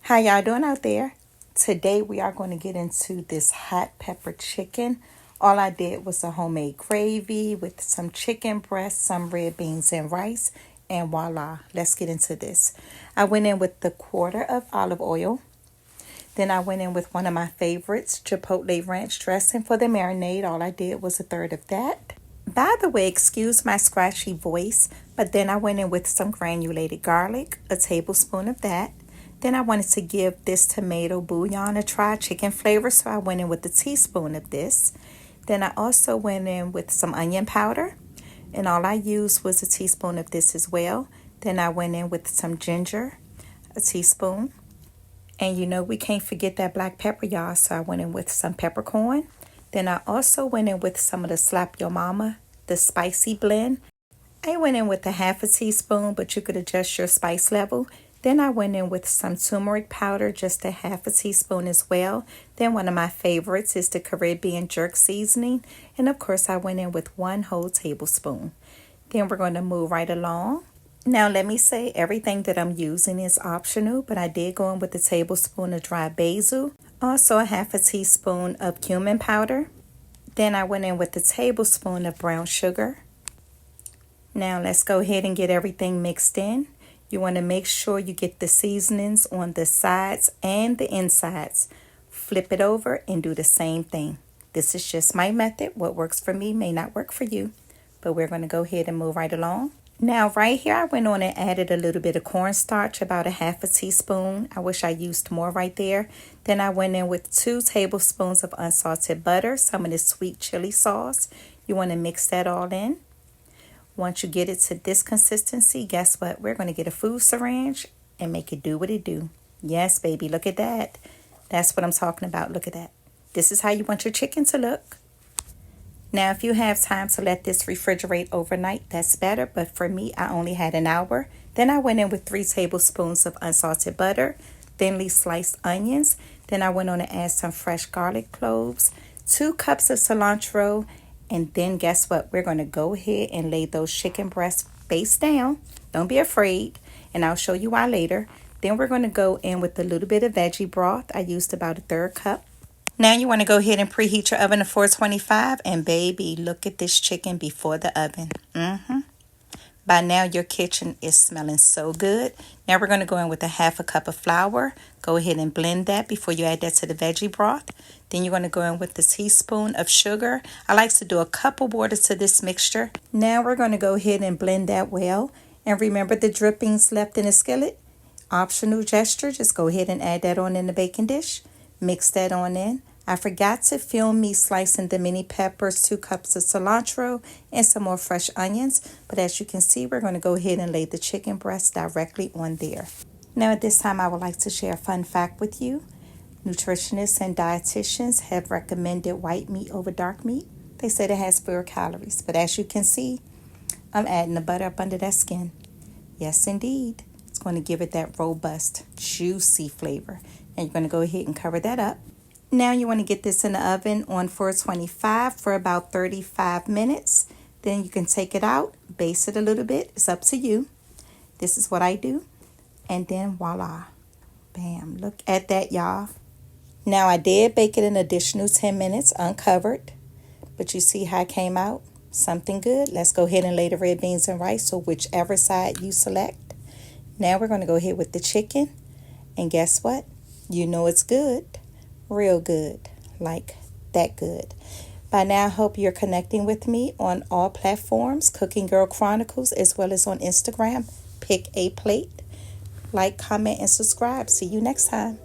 How y'all doing out there? Today we are going to get into this hot pepper chicken. All I did was a homemade gravy with some chicken breast, some red beans and rice, and voila, let's get into this. I went in with the quarter of olive oil. Then I went in with one of my favorites, chipotle ranch dressing for the marinade. All I did was a third of that. By the way, excuse my scratchy voice, but then I went in with some granulated garlic, a tablespoon of that. Then I wanted to give this tomato bouillon a try, chicken flavor, so I went in with a teaspoon of this. Then I also went in with some onion powder, and all I used was a teaspoon of this as well. Then I went in with some ginger, a teaspoon. And you know we can't forget that black pepper, y'all, so I went in with some peppercorn. Then I also went in with some of the Slap Your Mama, the spicy blend. I went in with a half a teaspoon, but you could adjust your spice level. Then I went in with some turmeric powder, just a half a teaspoon as well. Then one of my favorites is the Caribbean jerk seasoning. And of course I went in with 1 whole tablespoon. Then we're going to move right along. Now let me say everything that I'm using is optional, but I did go in with a tablespoon of dry basil. Also a half a teaspoon of cumin powder. Then I went in with a tablespoon of brown sugar. Now let's go ahead and get everything mixed in. You want to make sure you get the seasonings on the sides and the insides. Flip it over and do the same thing. This is just my method. What works for me may not work for you. But we're going to go ahead and move right along. Now right here I went on and added a little bit of cornstarch, about a half a teaspoon. I wish I used more right there. Then I went in with 2 tablespoons of unsalted butter, some of the sweet chili sauce. You want to mix that all in. Once you get it to this consistency, guess what? We're going to get a food syringe and make it do what it do. Yes, baby, look at that. That's what I'm talking about. Look at that. This is how you want your chicken to look. Now, if you have time to let this refrigerate overnight, that's better. But for me, I only had an hour. Then I went in with 3 tablespoons of unsalted butter, thinly sliced onions. Then I went on to add some fresh garlic cloves, 2 cups of cilantro. And then guess what? We're going to go ahead and lay those chicken breasts face down. Don't be afraid. And I'll show you why later. Then we're going to go in with a little bit of veggie broth. I used about a 1/3 cup. Now you want to go ahead and preheat your oven to 425. And baby, look at this chicken before the oven. By now your kitchen is smelling so good. Now we're going to go in with a half a cup of flour. Go ahead and blend that before you add that to the veggie broth. Then you're going to go in with a teaspoon of sugar. I like to do a cup of water to this mixture. Now we're going to go ahead and blend that well. And remember the drippings left in the skillet? Optional gesture. Just go ahead and add that on in the baking dish. Mix that on in. I forgot to film me slicing the mini peppers, 2 cups of cilantro, and some more fresh onions. But as you can see, we're going to go ahead and lay the chicken breast directly on there. Now at this time, I would like to share a fun fact with you. Nutritionists and dietitians have recommended white meat over dark meat. They said it has fewer calories. But as you can see, I'm adding the butter up under that skin. Yes, indeed. It's going to give it that robust, juicy flavor. And you're going to go ahead and cover that up. Now you want to get this in the oven on 425 for about 35 minutes. Then you can take it out, baste it a little bit. It's up to you. This is what I do. And then voila. Bam. Look at that, y'all. Now I did bake it an additional 10 minutes uncovered. But you see how it came out? Something good. Let's go ahead and lay the red beans and rice, so whichever side you select. Now we're going to go ahead with the chicken. And guess what? You know it's good. Real good. Like that good. By now, I hope you're connecting with me on all platforms, Cooking Girl Chronicles, as well as on Instagram, Pick a Plate. Like, comment, and subscribe. See you next time.